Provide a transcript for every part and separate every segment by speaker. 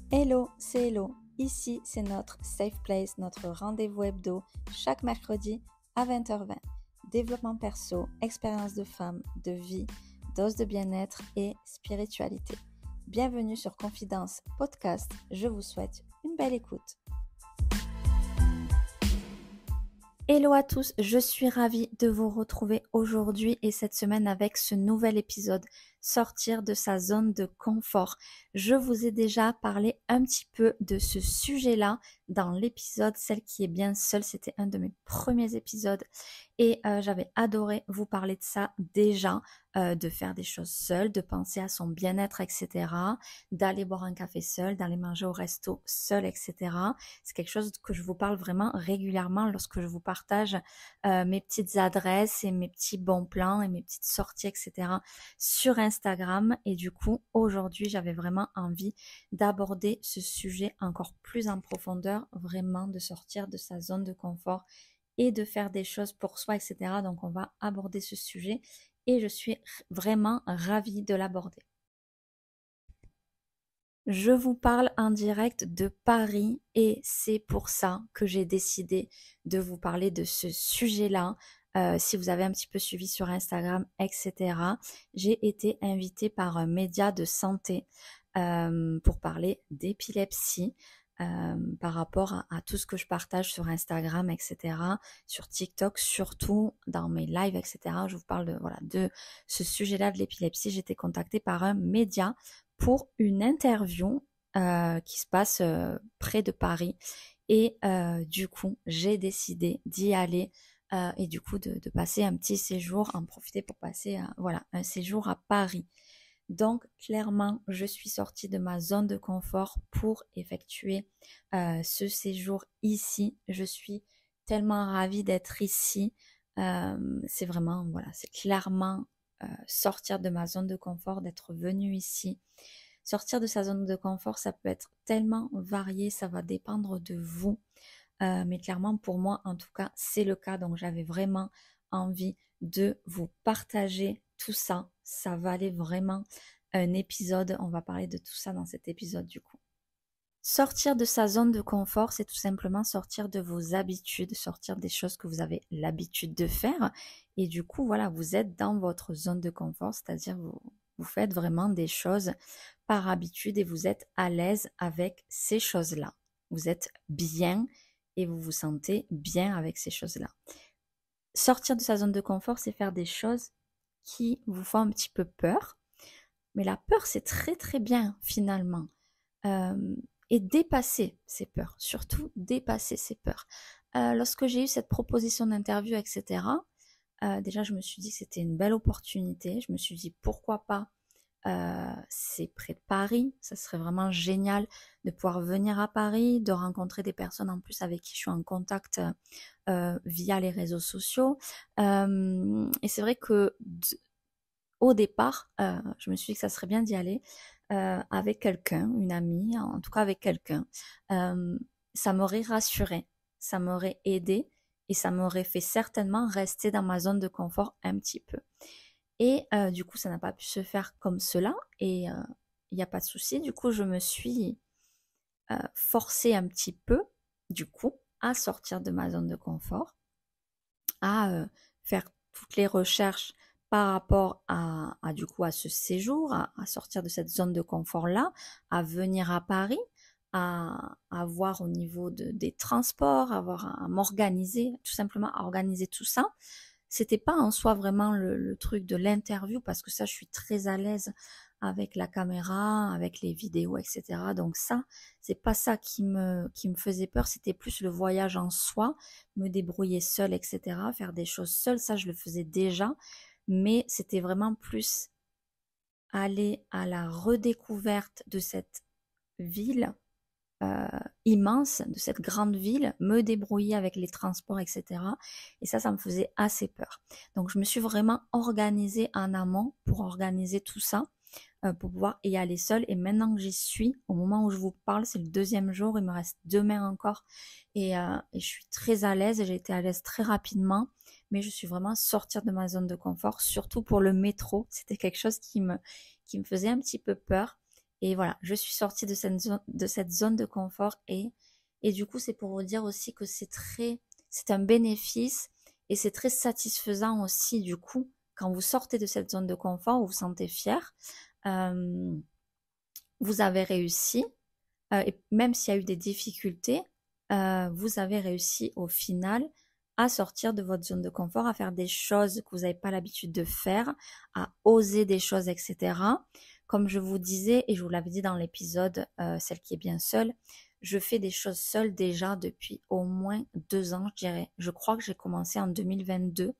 Speaker 1: Hello, c'est Hello. Ici, c'est notre Safe Place, notre rendez-vous hebdo, chaque mercredi à 20h20. Développement perso, expérience de femme, de vie, dose de bien-être et spiritualité. Bienvenue sur Confidence Podcast. Je vous souhaite une belle écoute. Hello à tous, je suis ravie de vous retrouver aujourd'hui et cette semaine avec ce nouvel épisode, sortir de sa zone de confort. Je vous ai déjà parlé un petit peu de ce sujet-là dans l'épisode Celle qui est bien seule, c'était un de mes premiers épisodes et j'avais adoré vous parler de ça déjà, de faire des choses seules, de penser à son bien-être, etc., d'aller boire un café seul, d'aller manger au resto seul, etc. C'est quelque chose que je vous parle vraiment régulièrement lorsque je vous partage mes petites adresses et mes petits bons plans et mes petites sorties, etc. sur Instagram. Et du coup, aujourd'hui, j'avais vraiment envie d'aborder ce sujet encore plus en profondeur, vraiment de sortir de sa zone de confort et de faire des choses pour soi, etc. Donc, on va aborder ce sujet et je suis vraiment ravie de l'aborder. Je vous parle en direct de Paris et c'est pour ça que j'ai décidé de vous parler de ce sujet-là. Si vous avez un petit peu suivi sur Instagram, etc., j'ai été invitée par un média de santé pour parler d'épilepsie. Par rapport à tout ce que je partage sur Instagram, etc., sur TikTok, surtout dans mes lives, etc. Je vous parle de ce sujet-là de l'épilepsie. J'ai été contactée par un média pour une interview qui se passe près de Paris. Et du coup, j'ai décidé d'y aller et du coup de passer un petit séjour, en profiter pour passer un séjour à Paris. Donc, clairement, je suis sortie de ma zone de confort pour effectuer ce séjour ici. Je suis tellement ravie d'être ici. C'est vraiment, c'est clairement sortir de ma zone de confort, d'être venue ici. Sortir de sa zone de confort, ça peut être tellement varié, ça va dépendre de vous. Mais clairement, pour moi, en tout cas, c'est le cas. Donc, j'avais vraiment envie de vous partager tout ça. Ça valait vraiment un épisode. On va parler de tout ça dans cet épisode du coup. Sortir de sa zone de confort, c'est tout simplement sortir de vos habitudes, sortir des choses que vous avez l'habitude de faire. Et du coup, voilà, vous êtes dans votre zone de confort, c'est-à-dire vous faites vraiment des choses par habitude et vous êtes à l'aise avec ces choses-là. Vous êtes bien et vous vous sentez bien avec ces choses-là. Sortir de sa zone de confort, c'est faire des choses qui vous font un petit peu peur. Mais la peur, c'est très très bien finalement. Et dépasser ces peurs, surtout dépasser ces peurs. Lorsque j'ai eu cette proposition d'interview, etc., déjà je me suis dit que c'était une belle opportunité. Je me suis dit pourquoi pas. C'est près de Paris, ça serait vraiment génial de pouvoir venir à Paris, de rencontrer des personnes en plus avec qui je suis en contact via les réseaux sociaux. Et c'est vrai que au départ, je me suis dit que ça serait bien d'y aller avec quelqu'un, une amie, en tout cas avec quelqu'un. Ça m'aurait rassurée, ça m'aurait aidée et ça m'aurait fait certainement rester dans ma zone de confort un petit peu. Et du coup, ça n'a pas pu se faire comme cela et il n'y a pas de souci. Du coup, je me suis forcée un petit peu, du coup, à sortir de ma zone de confort, à faire toutes les recherches par rapport du coup à ce séjour, à sortir de cette zone de confort là, à venir à Paris, à voir au niveau des transports, à m'organiser, tout simplement à organiser tout ça. C'était pas en soi vraiment le truc de l'interview parce que ça je suis très à l'aise avec la caméra, avec les vidéos, etc. Donc ça, c'est pas ça qui me faisait peur, c'était plus le voyage en soi, me débrouiller seule, etc. Faire des choses seule, ça je le faisais déjà, mais c'était vraiment plus aller à la redécouverte de cette ville immense, de cette grande ville, me débrouiller avec les transports, etc. Et ça me faisait assez peur. Donc je me suis vraiment organisée en amont pour organiser tout ça, pour pouvoir y aller seule. Et maintenant que j'y suis, au moment où je vous parle, c'est le deuxième jour, il me reste 2 encore. Et je suis très à l'aise et j'ai été à l'aise très rapidement. Mais je suis vraiment sortir de ma zone de confort, surtout pour le métro. C'était quelque chose qui me faisait un petit peu peur. Et voilà, je suis sortie de cette zone de confort et du coup, c'est pour vous dire aussi que c'est un bénéfice et c'est très satisfaisant aussi du coup, quand vous sortez de cette zone de confort, vous vous sentez fier, euh, vous avez réussi, et même s'il y a eu des difficultés, vous avez réussi au final à sortir de votre zone de confort, à faire des choses que vous n'avez pas l'habitude de faire, à oser des choses, etc. Comme je vous disais, et je vous l'avais dit dans l'épisode Celle qui est bien seule, je fais des choses seule déjà depuis au moins 2 ans, je dirais. Je crois que j'ai commencé en 2022,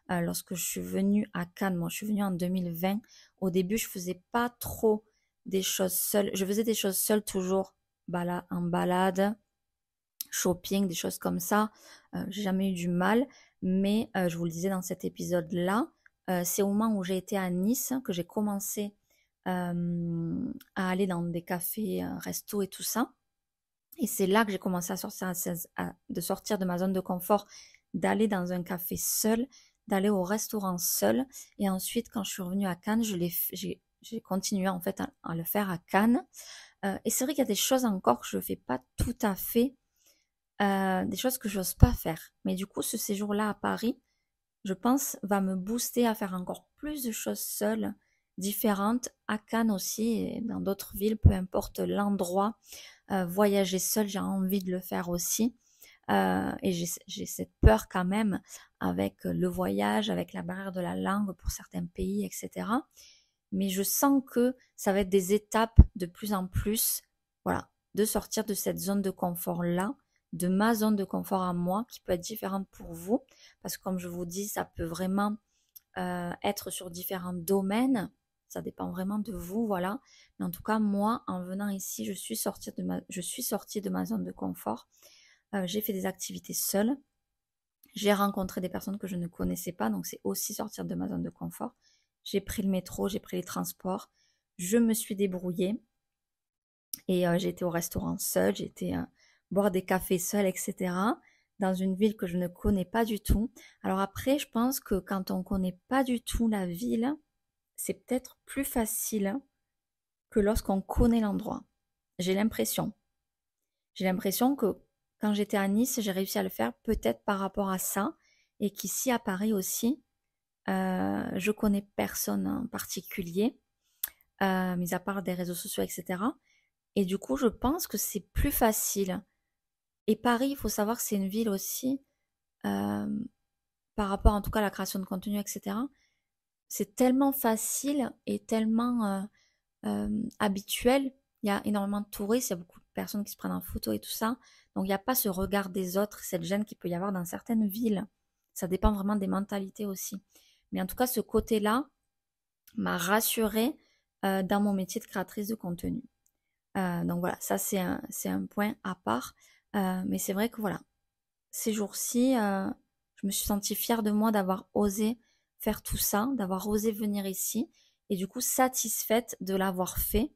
Speaker 1: lorsque je suis venue à Cannes. Moi, je suis venue en 2020. Au début, je faisais pas trop des choses seules. Je faisais des choses seules toujours, en balade, shopping, des choses comme ça. J'ai jamais eu du mal. Mais je vous le disais dans cet épisode-là, c'est au moment où j'ai été à Nice que j'ai commencé à aller dans des cafés, restos et tout ça. Et c'est là que j'ai commencé de sortir de ma zone de confort, d'aller dans un café seul, d'aller au restaurant seul. Et ensuite, quand je suis revenue à Cannes, j'ai continué en fait à le faire à Cannes. Et c'est vrai qu'il y a des choses encore que je ne fais pas tout à fait, des choses que j'ose pas faire. Mais du coup, ce séjour-là à Paris, je pense, va me booster à faire encore plus de choses seules, différentes, à Cannes aussi, et dans d'autres villes, peu importe l'endroit. Voyager seule, j'ai envie de le faire aussi. Et j'ai cette peur quand même avec le voyage, avec la barrière de la langue pour certains pays, etc. Mais je sens que ça va être des étapes de plus en plus, voilà, de sortir de cette zone de confort-là, de ma zone de confort à moi, qui peut être différente pour vous, parce que comme je vous dis, ça peut vraiment être sur différents domaines. Ça dépend vraiment de vous, voilà. Mais en tout cas, moi, en venant ici, je suis sortie de ma zone de confort. J'ai fait des activités seule. J'ai rencontré des personnes que je ne connaissais pas, donc c'est aussi sortir de ma zone de confort. J'ai pris le métro, j'ai pris les transports. Je me suis débrouillée et j'ai été au restaurant seule, j'ai été boire des cafés seule, etc. Dans une ville que je ne connais pas du tout. Alors après, je pense que quand on connaît pas du tout la ville, c'est peut-être plus facile que lorsqu'on connaît l'endroit. J'ai l'impression. J'ai l'impression que quand j'étais à Nice, j'ai réussi à le faire peut-être par rapport à ça, et qu'ici à Paris aussi, je connais personne en particulier, mis à part des réseaux sociaux, etc. Et du coup, je pense que c'est plus facile. Et Paris, il faut savoir que c'est une ville aussi, euh, par rapport en tout cas à la création de contenu, etc. C'est tellement facile et tellement habituel. Il y a énormément de touristes, il y a beaucoup de personnes qui se prennent en photo et tout ça. Donc il n'y a pas ce regard des autres, cette gêne qu'il peut y avoir dans certaines villes. Ça dépend vraiment des mentalités aussi. Mais en tout cas, ce côté-là m'a rassurée dans mon métier de créatrice de contenu. Donc voilà, ça c'est un point à part. Mais c'est vrai que voilà, ces jours-ci, je me suis sentie fière de moi d'avoir osé faire tout ça, d'avoir osé venir ici et du coup satisfaite de l'avoir fait.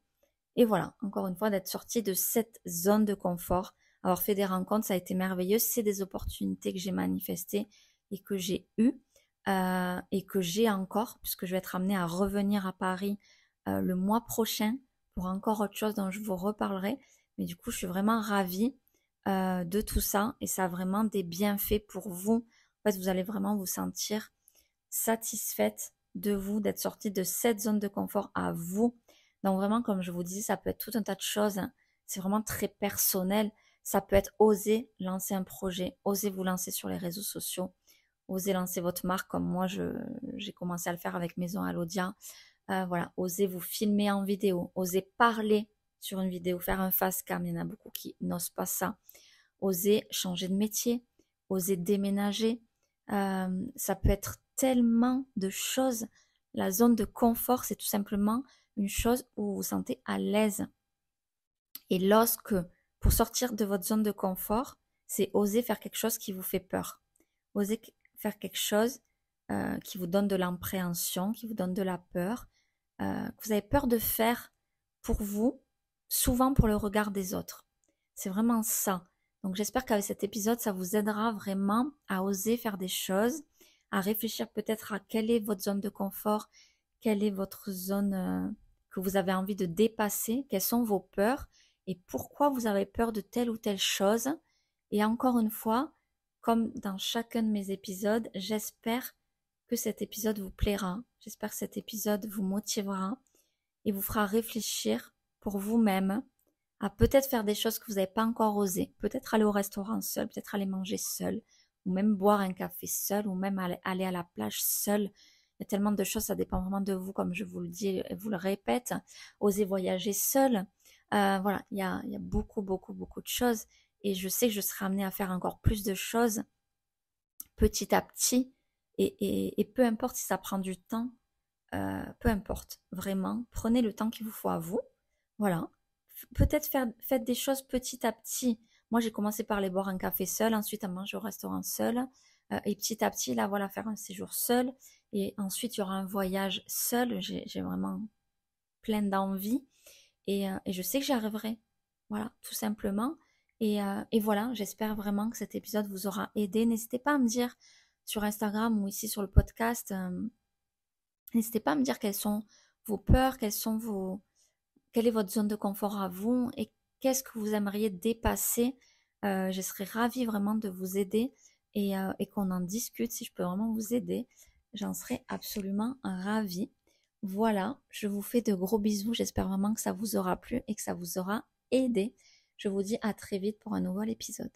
Speaker 1: Et voilà, encore une fois, d'être sortie de cette zone de confort, avoir fait des rencontres, ça a été merveilleux. C'est des opportunités que j'ai manifestées et que j'ai eues et que j'ai encore, puisque je vais être amenée à revenir à Paris le mois prochain pour encore autre chose dont je vous reparlerai. Mais du coup, je suis vraiment ravie de tout ça et ça a vraiment des bienfaits pour vous. En fait, vous allez vraiment vous sentir satisfaite de vous, d'être sortie de cette zone de confort à vous. Donc vraiment, comme je vous dis, ça peut être tout un tas de choses. C'est vraiment très personnel. Ça peut être oser lancer un projet, oser vous lancer sur les réseaux sociaux, oser lancer votre marque comme moi, j'ai commencé à le faire avec Maison Alodia. Voilà, oser vous filmer en vidéo, oser parler sur une vidéo, faire un face cam. Il y en a beaucoup qui n'osent pas ça. Oser changer de métier, oser déménager. Ça peut être tellement de choses. La zone de confort, c'est tout simplement une chose où vous vous sentez à l'aise. Et pour sortir de votre zone de confort, c'est oser faire quelque chose qui vous fait peur. Oser faire quelque chose qui vous donne de l'appréhension, qui vous donne de la peur, que vous avez peur de faire pour vous, souvent pour le regard des autres. C'est vraiment ça. Donc j'espère qu'avec cet épisode, ça vous aidera vraiment à oser faire des choses, à réfléchir peut-être à quelle est votre zone de confort, quelle est votre zone que vous avez envie de dépasser, quelles sont vos peurs et pourquoi vous avez peur de telle ou telle chose. Et encore une fois, comme dans chacun de mes épisodes, j'espère que cet épisode vous plaira. J'espère que cet épisode vous motivera et vous fera réfléchir pour vous-même à peut-être faire des choses que vous n'avez pas encore osé. Peut-être aller au restaurant seul, peut-être aller manger seul, ou même boire un café seul, ou même aller à la plage seul. Il y a tellement de choses, ça dépend vraiment de vous, comme je vous le dis et vous le répète. Oser voyager seul. Voilà, il y a beaucoup, beaucoup, beaucoup de choses. Et je sais que je serai amenée à faire encore plus de choses petit à petit. Et peu importe si ça prend du temps, peu importe, vraiment, prenez le temps qu'il vous faut à vous. Voilà. Peut-être faites des choses petit à petit. Moi, j'ai commencé par aller boire un café seul, ensuite à manger au restaurant seul. Et petit à petit, là, voilà, faire un séjour seul. Et ensuite, il y aura un voyage seul. J'ai vraiment plein d'envie. Et je sais que j'y arriverai. Voilà, tout simplement. Et voilà, j'espère vraiment que cet épisode vous aura aidé. N'hésitez pas à me dire sur Instagram ou ici sur le podcast. N'hésitez pas à me dire quelles sont vos peurs, quelle est votre zone de confort à vous et qu'est-ce que vous aimeriez dépasser. Je serais ravie vraiment de vous aider et qu'on en discute. Si je peux vraiment vous aider, j'en serais absolument ravie. Voilà, je vous fais de gros bisous. J'espère vraiment que ça vous aura plu et que ça vous aura aidé. Je vous dis à très vite pour un nouvel épisode.